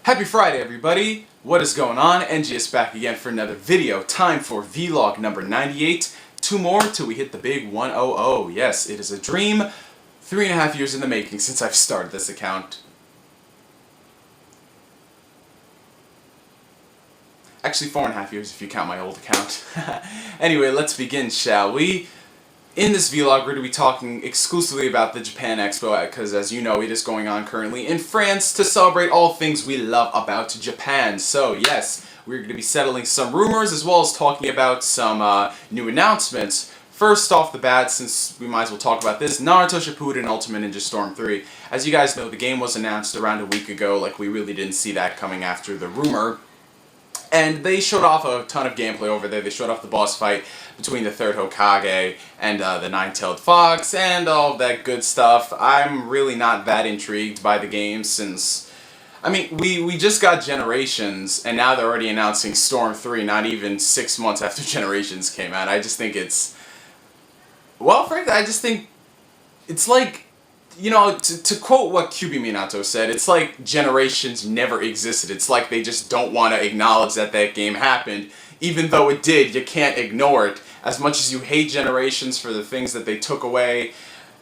Happy Friday, everybody! What is going on? NGS back again for another video. Time for vlog number 98. Two more till we hit the big 100. Yes, it is a dream. 3.5 years in the making since I've started this account. Actually, 4.5 years if you count my old account. Anyway, let's begin, shall we? In this vlog, we're going to be talking exclusively about the Japan Expo, because as you know, it is going on currently in France to celebrate all things we love about Japan. So yes, we're going to be settling some rumors as well as talking about some new announcements. First off the bat, since we might as well talk about this, Naruto Shippuden Ultimate Ninja Storm 3. As you guys know, the game was announced around a week ago, like we really didn't see that coming after the rumor. And they showed off a ton of gameplay over there. They showed off the boss fight between the third Hokage and the nine-tailed fox and all that good stuff. I'm really not that intrigued by the game since, I mean, we just got Generations and now they're already announcing Storm 3 not even 6 months after Generations came out. I just think it's, well, frankly, I just think it's like, you know, to quote what QB Minato said, it's like Generations never existed. It's like they just don't want to acknowledge that that game happened. Even though it did, you can't ignore it. As much as you hate Generations for the things that they took away,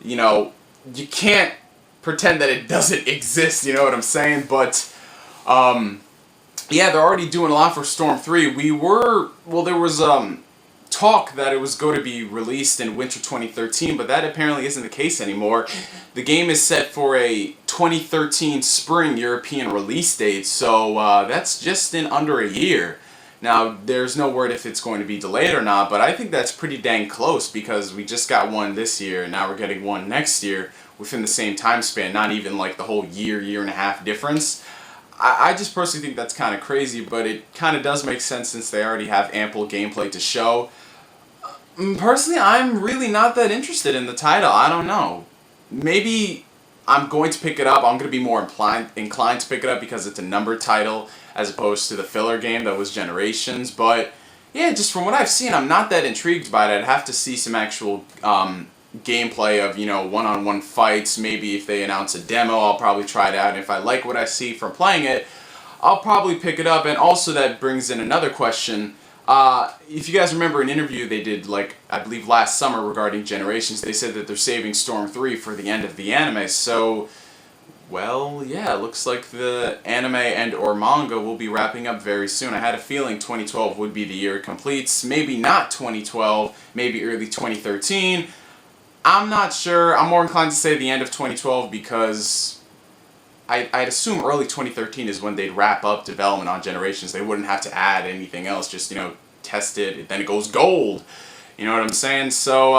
you know, you can't pretend that it doesn't exist, you know what I'm saying? But, yeah, they're already doing a lot for Storm 3. There was, talk that it was going to be released in winter 2013, but that apparently isn't the case anymore. The game is set for a 2013 spring European release date, so that's just in under a year. Now, there's no word if it's going to be delayed or not, but I think that's pretty dang close because we just got one this year, and now we're getting one next year within the same time span, not even like the whole year and a half difference. I just personally think that's kind of crazy, but it kind of does make sense since they already have ample gameplay to show. Personally, I'm really not that interested in the title. I don't know. Maybe I'm going to pick it up. I'm going to be more inclined to pick it up because it's a numbered title as opposed to the filler game that was Generations. But yeah, just from what I've seen, I'm not that intrigued by it. I'd have to see some actual gameplay of, you know, one-on-one fights. Maybe if they announce a demo, I'll probably try it out. And if I like what I see from playing it, I'll probably pick it up. And also that brings in another question. If you guys remember an interview they did, like, I believe last summer regarding Generations, they said that they're saving Storm 3 for the end of the anime, so, well, yeah, it looks like the anime and or manga will be wrapping up very soon. I had a feeling 2012 would be the year it completes, maybe not 2012, maybe early 2013. I'm not sure. I'm more inclined to say the end of 2012 because I'd assume early 2013 is when they'd wrap up development on Generations. They wouldn't have to add anything else, just, you know, test it, then it goes gold. You know what I'm saying? So,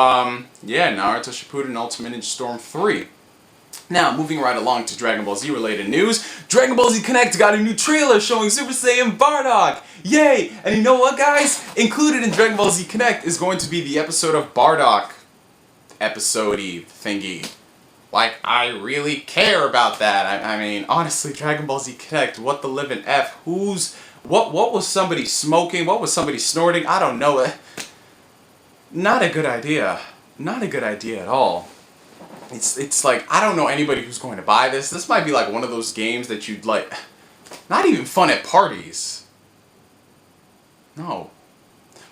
yeah, Naruto Shippuden Ultimate Ninja Storm 3. Now, moving right along to Dragon Ball Z related news, Dragon Ball Z Kinect got a new trailer showing Super Saiyan Bardock! Yay! And you know what, guys? Included in Dragon Ball Z Kinect is going to be the episode of Bardock episode-y thingy. Like, I really care about that. I mean, honestly, Dragon Ball Z Kinect, what the living F? What was somebody smoking? What was somebody snorting? I don't know. Not a good idea. Not a good idea at all. It's like, I don't know anybody who's going to buy this. This might be like one of those games that you'd like, not even fun at parties. No.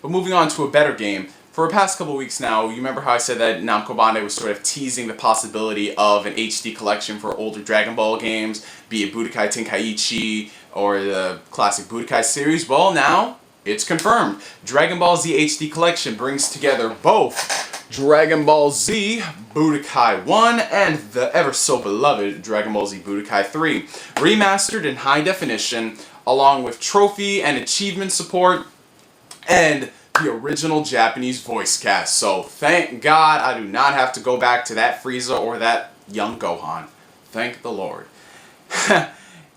But moving on to a better game. For the past couple weeks now, you remember how I said that Namco Bandai was sort of teasing the possibility of an HD collection for older Dragon Ball games, be it Budokai Tenkaichi or the classic Budokai series? Well, now it's confirmed. Dragon Ball Z HD collection brings together both Dragon Ball Z Budokai 1 and the ever so beloved Dragon Ball Z Budokai 3, remastered in high definition, along with trophy and achievement support, and the original Japanese voice cast. So thank God I do not have to go back to that Frieza or that young Gohan. Thank the Lord.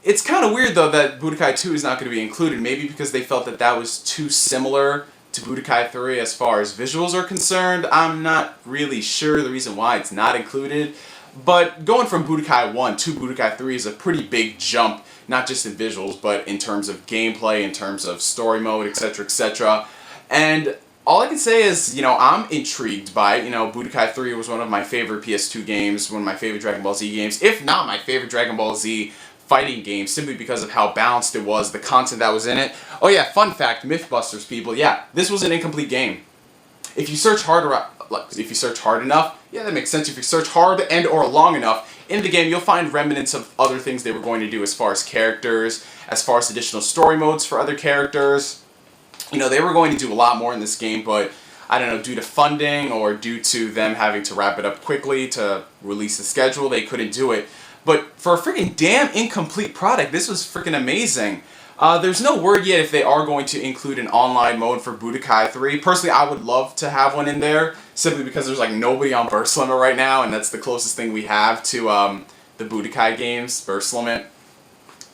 It's kind of weird though that Budokai 2 is not going to be included. Maybe because they felt that that was too similar to Budokai 3 as far as visuals are concerned. I'm not really sure the reason why it's not included. But going from Budokai 1 to Budokai 3 is a pretty big jump. Not just in visuals, but in terms of gameplay, in terms of story mode, etc., etc. And all I can say is, you know, I'm intrigued by it. You know, Budokai 3 was one of my favorite PS2 games, one of my favorite Dragon Ball Z games, if not my favorite Dragon Ball Z fighting game simply because of how balanced it was, the content that was in it. Oh yeah, fun fact, Mythbusters people, yeah, this was an incomplete game. If you search hard enough, yeah, that makes sense. If you search hard and or long enough in the game, you'll find remnants of other things they were going to do as far as characters, as far as additional story modes for other characters. You know, they were going to do a lot more in this game, but I don't know, due to funding or due to them having to wrap it up quickly to release the schedule, they couldn't do it. But for a freaking damn incomplete product, this was freaking amazing. There's no word yet if they are going to include an online mode for Budokai 3. Personally, I would love to have one in there, simply because there's like nobody on Burst Limit right now, and that's the closest thing we have to the Budokai games, Burst Limit.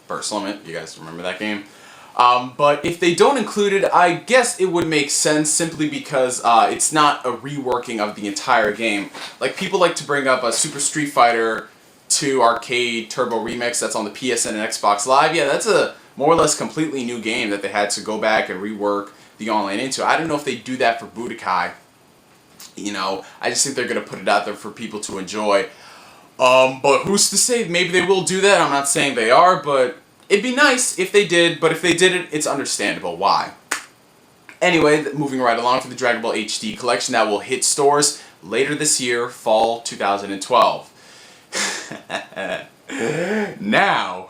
Burst Limit, you guys remember that game? But if they don't include it, I guess it would make sense simply because it's not a reworking of the entire game. Like, people like to bring up a Super Street Fighter 2 Arcade Turbo Remix that's on the PSN and Xbox Live. Yeah, that's a more or less completely new game that they had to go back and rework the online into. I don't know if they do that for Budokai. You know, I just think they're going to put it out there for people to enjoy. But who's to say? Maybe they will do that. I'm not saying they are, but it'd be nice if they did. But if they didn't, it's understandable why. Anyway, moving right along to the Dragon Ball HD collection that will hit stores later this year, fall 2012. Now,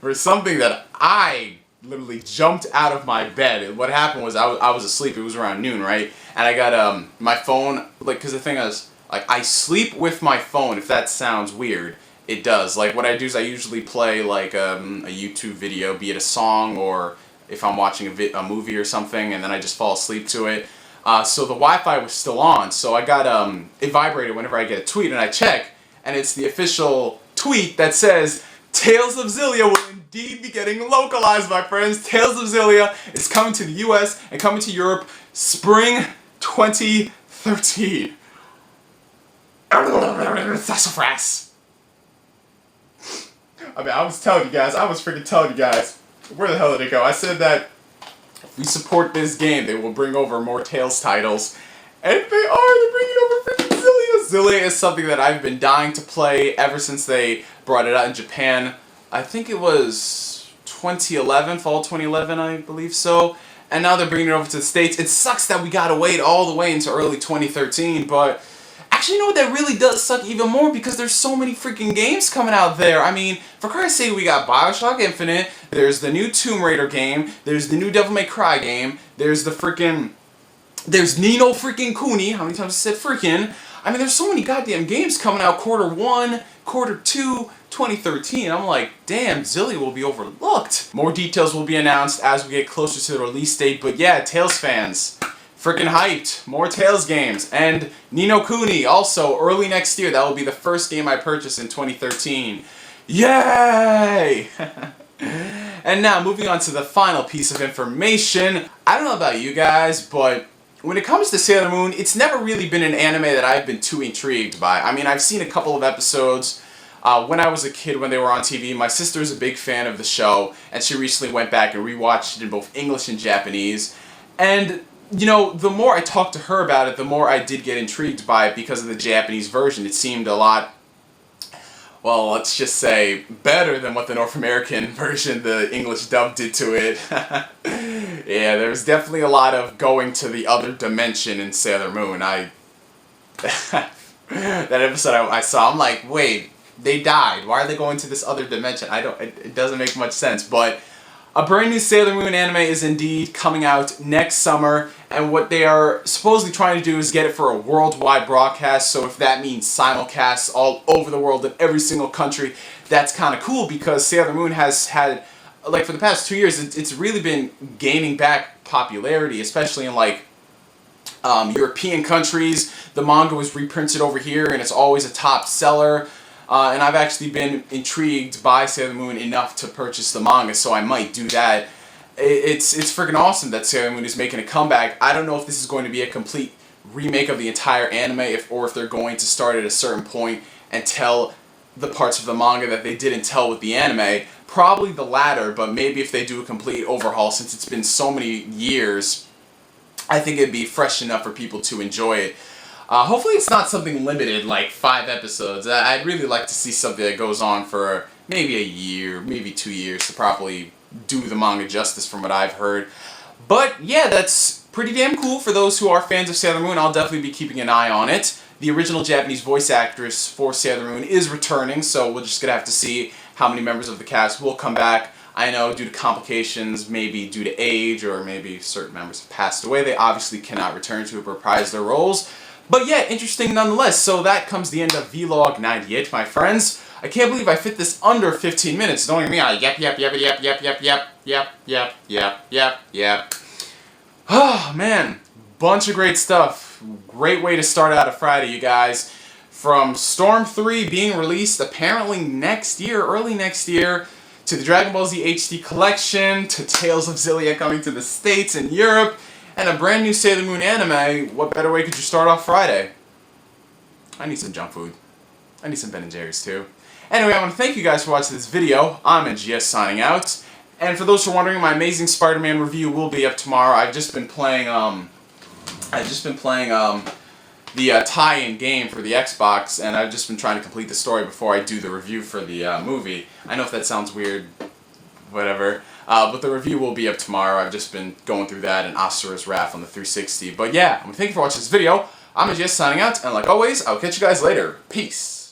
for something that I literally jumped out of my bed. What happened was I was asleep. It was around noon, right? And I got my phone, like, because the thing is, like, I sleep with my phone. If that sounds weird, it does. Like, what I do is I usually play like a YouTube video, be it a song or if I'm watching a movie or something, and then I just fall asleep to it. So the Wi-Fi was still on, so I got it vibrated whenever I get a tweet, and I check, and it's the official tweet that says, Tales of Xillia will indeed be getting localized, my friends. Tales of Xillia is coming to the US and coming to Europe spring 2013. Sassafras. I mean, I was freaking telling you guys. Where the hell did it go? I said that if we support this game, they will bring over more Tales titles. And they're bringing over freaking Xillia. Xillia is something that I've been dying to play ever since they brought it out in Japan. I think it was 2011, fall 2011, I believe so. And now they're bringing it over to the States. It sucks that we gotta wait all the way into early 2013, but actually, you know what, that really does suck even more because there's so many freaking games coming out there. I mean, for Christ's sake, we got BioShock Infinite, there's the new Tomb Raider game, there's the new Devil May Cry game, there's Nino freaking Kuni. How many times I said freaking? I mean, there's so many goddamn games coming out Q1, Q2, 2013. I'm like, damn, Xillia will be overlooked. More details will be announced as we get closer to the release date, but yeah, Tales fans, freaking hyped. More Tales games. And Nino Kuni, also, early next year. That will be the first game I purchased in 2013. Yay! And now, moving on to the final piece of information. I don't know about you guys, but when it comes to Sailor Moon, it's never really been an anime that I've been too intrigued by. I mean, I've seen a couple of episodes when I was a kid when they were on TV. My sister's a big fan of the show, and she recently went back and rewatched it in both English and Japanese. And, you know, the more I talked to her about it, the more I did get intrigued by it because of the Japanese version. It seemed a lot, well, let's just say, better than what the North American version, the English dub, did to it. Yeah, there was definitely a lot of going to the other dimension in Sailor Moon. That episode I saw, I'm like, wait, they died. Why are they going to this other dimension? It doesn't make much sense, but a brand new Sailor Moon anime is indeed coming out next summer, and what they are supposedly trying to do is get it for a worldwide broadcast, so if that means simulcasts all over the world in every single country, that's kind of cool because Sailor Moon has had, like, for the past 2 years, it's really been gaining back popularity, especially in, like, European countries. The manga was reprinted over here, and it's always a top seller. And I've actually been intrigued by Sailor Moon enough to purchase the manga, so I might do that. It's freaking awesome that Sailor Moon is making a comeback. I don't know if this is going to be a complete remake of the entire anime, or if they're going to start at a certain point and tell the parts of the manga that they didn't tell with the anime. Probably the latter, but maybe if they do a complete overhaul, since it's been so many years, I think it'd be fresh enough for people to enjoy it. Hopefully it's not something limited, like 5 episodes. I'd really like to see something that goes on for maybe a year, maybe 2 years to properly do the manga justice from what I've heard. But yeah, that's pretty damn cool for those who are fans of Sailor Moon. I'll definitely be keeping an eye on it. The original Japanese voice actress for Sailor Moon is returning, so we're just going to have to see how many members of the cast will come back. I know due to complications, maybe due to age, or maybe certain members have passed away, they obviously cannot return to reprise their roles. But yeah, interesting nonetheless. So that comes the end of Vlog 98, my friends. I can't believe I fit this under 15 minutes. Don't hear me out. Yep. Oh, man. Bunch of great stuff. Great way to start out a Friday, you guys. From Storm 3 being released apparently next year, early next year, to the Dragon Ball Z HD collection, to Tales of Xillia coming to the States and Europe, and a brand new Sailor Moon anime. What better way could you start off Friday? I need some junk food. I need some Ben & Jerry's too. Anyway, I want to thank you guys for watching this video. I'm NGS signing out. And for those who are wondering, my Amazing Spider-Man review will be up tomorrow. I've just been playing the tie-in game for the Xbox, and I've just been trying to complete the story before I do the review for the movie. I know if that sounds weird, whatever. But the review will be up tomorrow. I've just been going through that and Asura's Wrath on the 360. But yeah, thank you for watching this video. I'm NGS signing out, and like always, I'll catch you guys later. Peace.